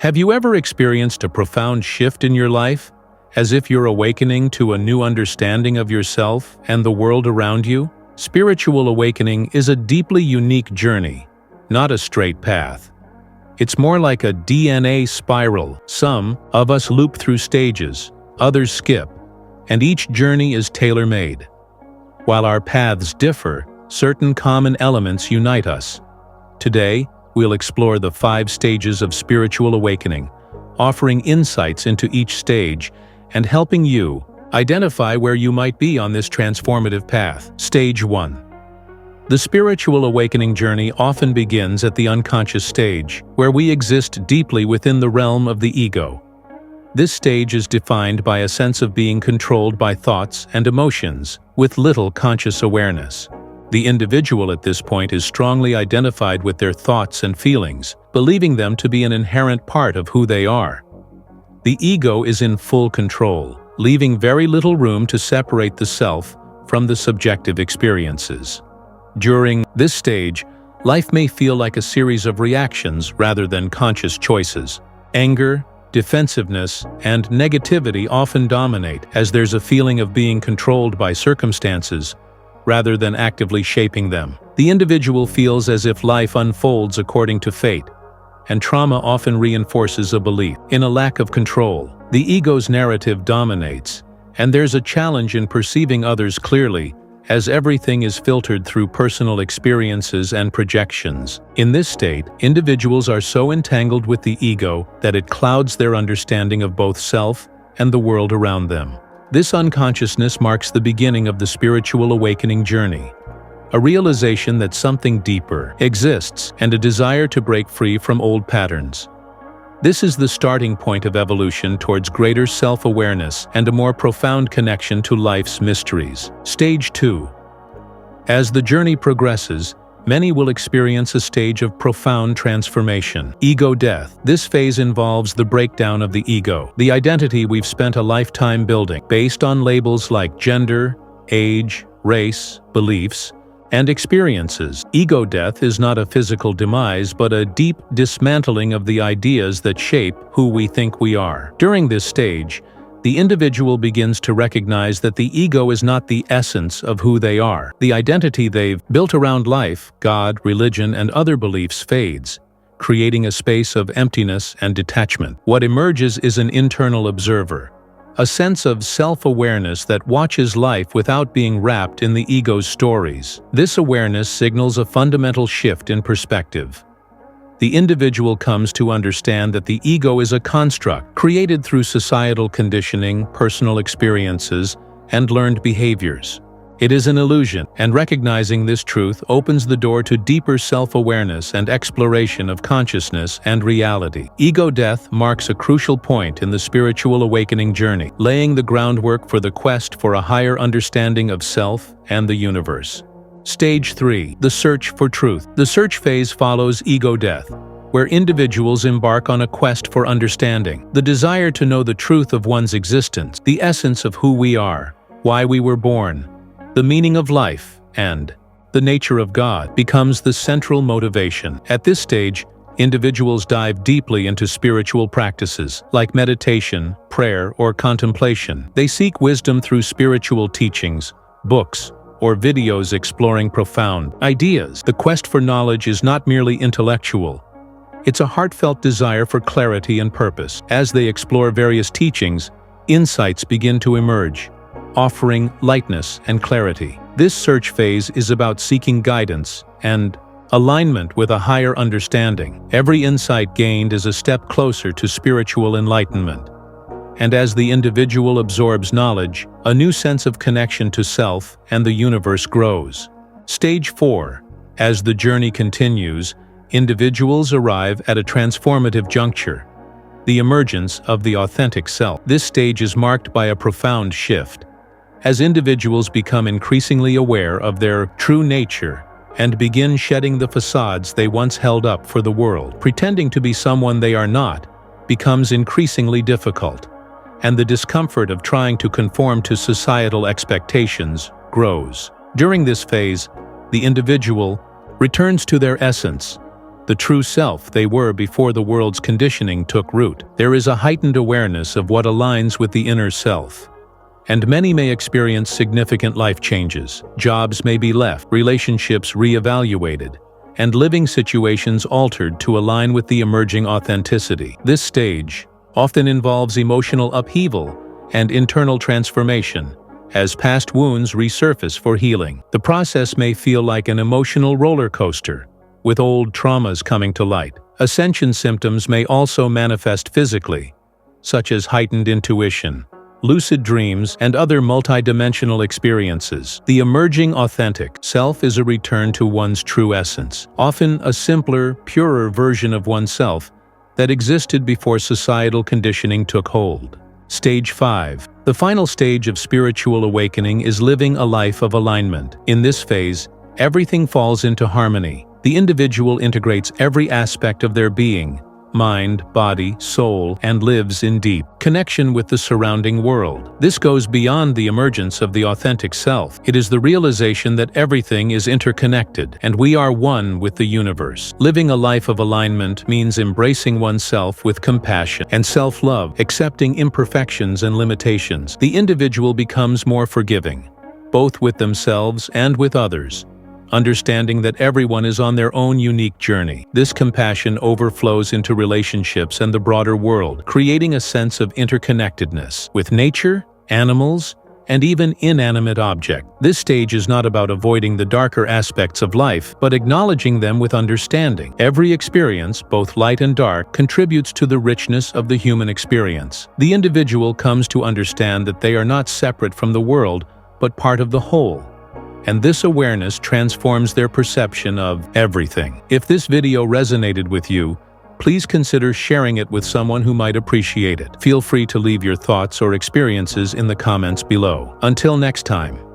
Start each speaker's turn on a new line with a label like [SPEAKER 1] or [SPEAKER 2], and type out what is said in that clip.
[SPEAKER 1] Have you ever experienced a profound shift in your life, as if you're awakening to a new understanding of yourself and the world around you? Spiritual awakening is a deeply unique journey, not a straight path. It's more like a DNA spiral. Some of us loop through stages, others skip, and each journey is tailor-made. While our paths differ, certain common elements unite us. Today, we'll explore the 5 stages of spiritual awakening, offering insights into each stage and helping you identify where you might be on this transformative path. Stage 1. The spiritual awakening journey often begins at the unconscious stage, where we exist deeply within the realm of the ego. This stage is defined by a sense of being controlled by thoughts and emotions, with little conscious awareness. The individual at this point is strongly identified with their thoughts and feelings, believing them to be an inherent part of who they are. The ego is in full control, leaving very little room to separate the self from the subjective experiences. During this stage, life may feel like a series of reactions rather than conscious choices. Anger, defensiveness, and negativity often dominate, as there's a feeling of being controlled by circumstances rather than actively shaping them. The individual feels as if life unfolds according to fate, and trauma often reinforces a belief in a lack of control. The ego's narrative dominates, and there's a challenge in perceiving others clearly, as everything is filtered through personal experiences and projections. In this state, individuals are so entangled with the ego that it clouds their understanding of both self and the world around them. This unconsciousness marks the beginning of the spiritual awakening journey, a realization that something deeper exists and a desire to break free from old patterns. This is the starting point of evolution towards greater self-awareness and a more profound connection to life's mysteries. Stage 2. As the journey progresses, many will experience a stage of profound transformation. Ego death. This phase involves the breakdown of the ego, the identity we've spent a lifetime building, based on labels like gender, age, race, beliefs, and experiences. Ego death is not a physical demise, but a deep dismantling of the ideas that shape who we think we are. During this stage, the individual begins to recognize that the ego is not the essence of who they are. The identity they've built around life, God, religion, and other beliefs fades, creating a space of emptiness and detachment. What emerges is an internal observer, a sense of self-awareness that watches life without being wrapped in the ego's stories. This awareness signals a fundamental shift in perspective. The individual comes to understand that the ego is a construct created through societal conditioning, personal experiences, and learned behaviors. It is an illusion, and recognizing this truth opens the door to deeper self-awareness and exploration of consciousness and reality. Ego death marks a crucial point in the spiritual awakening journey, laying the groundwork for the quest for a higher understanding of self and the universe. Stage 3. The search for truth. The search phase follows ego death, where individuals embark on a quest for understanding. The desire to know the truth of one's existence, the essence of who we are, why we were born, the meaning of life, and the nature of God becomes the central motivation. At this stage, individuals dive deeply into spiritual practices like meditation, prayer, or contemplation. They seek wisdom through spiritual teachings, books, or videos exploring profound ideas. The quest for knowledge is not merely intellectual. It's a heartfelt desire for clarity and purpose. As they explore various teachings, insights begin to emerge, offering lightness and clarity. This search phase is about seeking guidance and alignment with a higher understanding. Every insight gained is a step closer to spiritual enlightenment. And as the individual absorbs knowledge, a new sense of connection to self and the universe grows. Stage 4. As the journey continues, individuals arrive at a transformative juncture, the emergence of the authentic self. This stage is marked by a profound shift, as individuals become increasingly aware of their true nature and begin shedding the facades they once held up for the world. Pretending to be someone they are not becomes increasingly difficult, and the discomfort of trying to conform to societal expectations grows. During this phase, the individual returns to their essence, the true self they were before the world's conditioning took root. There is a heightened awareness of what aligns with the inner self. And many may experience significant life changes. Jobs may be left, relationships reevaluated, and living situations altered to align with the emerging authenticity. This stage often involves emotional upheaval and internal transformation, as past wounds resurface for healing. The process may feel like an emotional roller coaster, with old traumas coming to light. Ascension symptoms may also manifest physically, such as heightened intuition, lucid dreams, and other multidimensional experiences. The emerging authentic self is a return to one's true essence, often a simpler, purer version of oneself that existed before societal conditioning took hold. Stage 5. The final stage of spiritual awakening is living a life of alignment. In this phase, everything falls into harmony. The individual integrates every aspect of their being, mind, body, soul, and lives in deep connection with the surrounding world. This goes beyond the emergence of the authentic self. It is the realization that everything is interconnected, and we are one with the universe. Living a life of alignment means embracing oneself with compassion and self-love, accepting imperfections and limitations. The individual becomes more forgiving, both with themselves and with others, understanding that everyone is on their own unique journey. This compassion overflows into relationships and the broader world, creating a sense of interconnectedness with nature, animals, and even inanimate objects. This stage is not about avoiding the darker aspects of life, but acknowledging them with understanding. Every experience, both light and dark, contributes to the richness of the human experience. The individual comes to understand that they are not separate from the world, but part of the whole. And this awareness transforms their perception of everything. If this video resonated with you, please consider sharing it with someone who might appreciate it. Feel free to leave your thoughts or experiences in the comments below. Until next time.